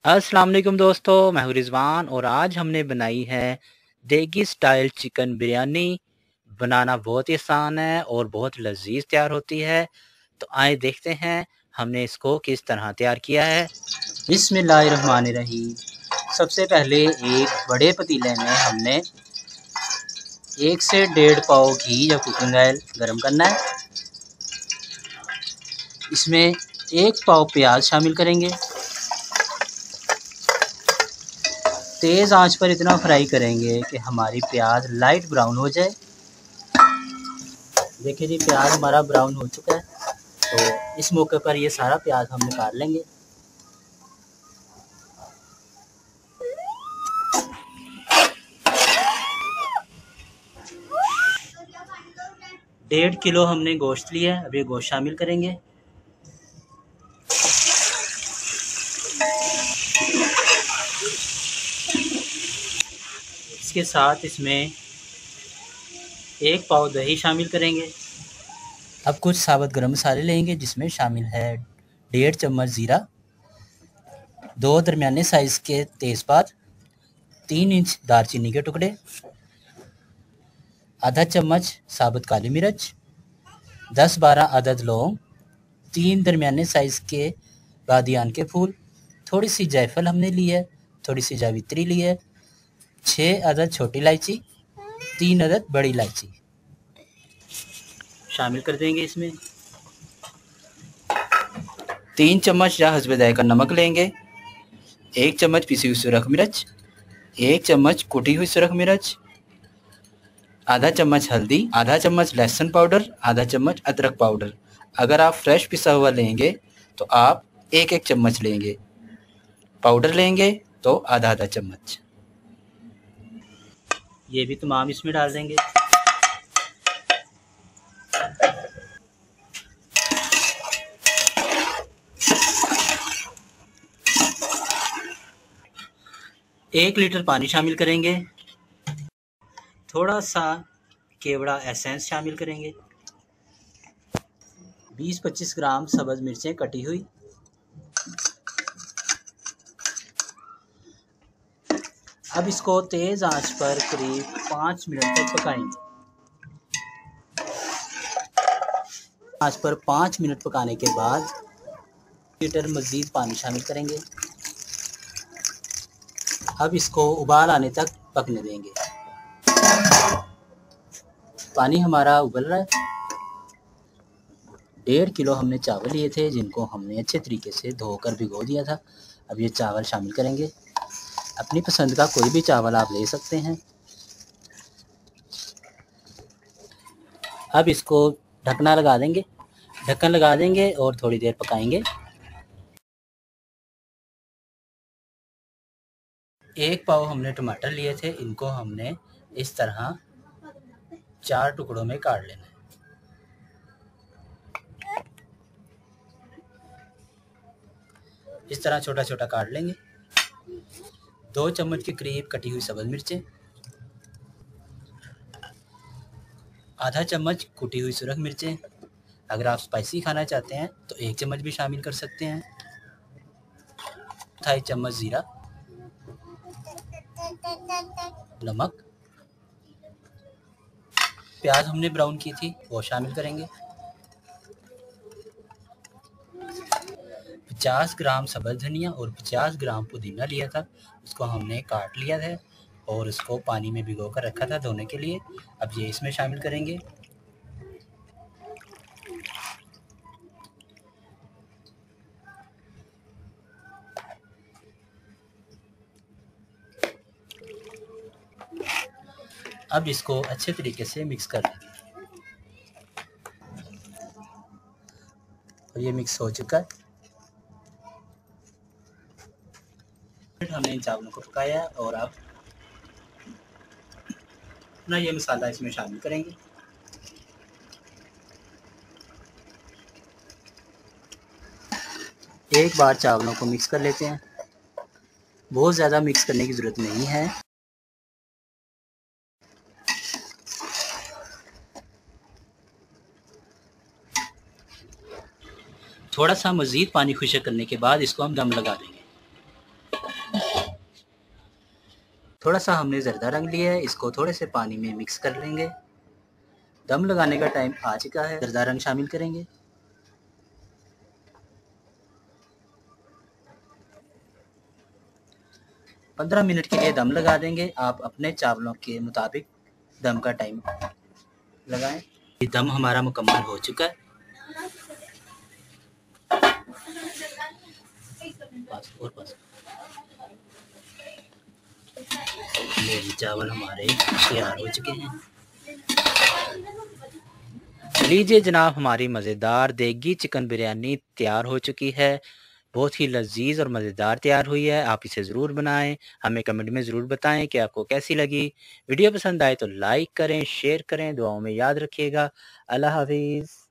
अस्सलाम वालेकुम दोस्तों, मैं हूं रिजवान और आज हमने बनाई है देगी स्टाइल चिकन बिरयानी। बनाना बहुत ही आसान है और बहुत लजीज तैयार होती है। तो आए देखते हैं हमने इसको किस तरह तैयार किया है। बिस्मिल्लाहिर्रहमानिर्रहीम। सबसे पहले एक बड़े पतीले में हमने 1 से 1.5 पाव घी या कुकिंग ऑयल गर्म करना है। इसमें 1 पाव प्याज शामिल करेंगे। तेज़ आंच पर इतना फ्राई करेंगे कि हमारी प्याज लाइट ब्राउन हो जाए। देखिए जी, प्याज हमारा ब्राउन हो चुका है। तो इस मौके पर ये सारा प्याज हम निकाल लेंगे। डेढ़ किलो हमने गोश्त लिया है, अब ये गोश्त शामिल करेंगे। इसके साथ इसमें 1 पाव दही शामिल करेंगे। अब कुछ साबुत गरम मसाले लेंगे जिसमें शामिल है 1.5 चम्मच ज़ीरा, 2 दरमियाने साइज़ के तेज़पात, 3 इंच दालचीनी के टुकड़े, आधा चम्मच साबुत काली मिर्च, 10-12 अदद लौंग, 3 दरमियाने साइज़ के बादियान के फूल, थोड़ी सी जायफल हमने ली है, थोड़ी सी जावित्री ली है, 6 अदद छोटी इलायची, 3 अदद बड़ी इलायची शामिल कर देंगे। इसमें 3 चम्मच या हस्बे जायका नमक लेंगे, 1 चम्मच पिसी हुई सुरख मिर्च, 1 चम्मच कुटी हुई सुरख मिर्च, आधा चम्मच हल्दी, आधा चम्मच लहसुन पाउडर, आधा चम्मच अदरक पाउडर। अगर आप फ्रेश पिसा हुआ लेंगे तो आप 1-1 चम्मच लेंगे, पाउडर लेंगे तो आधा चम्मच। ये भी तमाम इसमें डाल देंगे। एक लीटर पानी शामिल करेंगे। थोड़ा सा केवड़ा एसेंस शामिल करेंगे। 20-25 ग्राम सब्ज़ मिर्चें कटी हुई। अब इसको तेज़ आंच पर करीब 5 मिनट तक पकाएंगे। आंच पर 5 मिनट पकाने के बाद लीटर मज़ीद पानी शामिल करेंगे। अब इसको उबाल आने तक पकने देंगे। पानी हमारा उबल रहा है। 1.5 किलो हमने चावल लिए थे जिनको हमने अच्छे तरीके से धोकर भिगो दिया था। अब ये चावल शामिल करेंगे। अपनी पसंद का कोई भी चावल आप ले सकते हैं। अब इसको ढकना लगा देंगे, ढक्कन लगा देंगे और थोड़ी देर पकाएंगे। 1 पाव हमने टमाटर लिए थे, इनको हमने इस तरह 4 टुकड़ों में काट लेना है। इस तरह छोटा छोटा काट लेंगे। 2 चम्मच के करीब कटी हुई सब्ज़ मिर्चें, आधा चम्मच कुटी हुई सुरख मिर्चें। अगर आप स्पाइसी खाना चाहते हैं तो 1 चम्मच भी शामिल कर सकते हैं। 2 चम्मच ज़ीरा, नमक, प्याज हमने ब्राउन की थी वो शामिल करेंगे। 50 ग्राम सब्ज़ धनिया और 50 ग्राम पुदीना लिया था, उसको हमने काट लिया था और उसको पानी में भिगो कर रखा था धोने के लिए। अब ये इसमें शामिल करेंगे। अब इसको अच्छे तरीके से मिक्स कर देंगे और ये मिक्स हो चुका है। हमने इन चावलों को पकाया और अब अपना ये मसाला इसमें शामिल करेंगे। एक बार चावलों को मिक्स कर लेते हैं। बहुत ज़्यादा मिक्स करने की ज़रूरत नहीं है। थोड़ा सा मज़ीद पानी खुशक करने के बाद इसको हम दम लगा देंगे। थोड़ा सा हमने ज़रदा रंग लिया है, इसको थोड़े से पानी में मिक्स कर लेंगे। दम लगाने का टाइम आ चुका है, ज़रदा रंग शामिल करेंगे। पंद्रह मिनट के लिए दम लगा देंगे। आप अपने चावलों के मुताबिक दम का टाइम लगाएं। दम हमारा मुकम्मल हो चुका है। चावल हमारे तैयार हो चुके हैं। लीजिए जनाब, हमारी मज़ेदार देगी चिकन बिरयानी तैयार हो चुकी है। बहुत ही लजीज और मज़ेदार तैयार हुई है। आप इसे ज़रूर बनाएं। हमें कमेंट में ज़रूर बताएं कि आपको कैसी लगी। वीडियो पसंद आए तो लाइक करें, शेयर करें, दुआओं में याद रखिएगा। अल्लाह हाफिज़।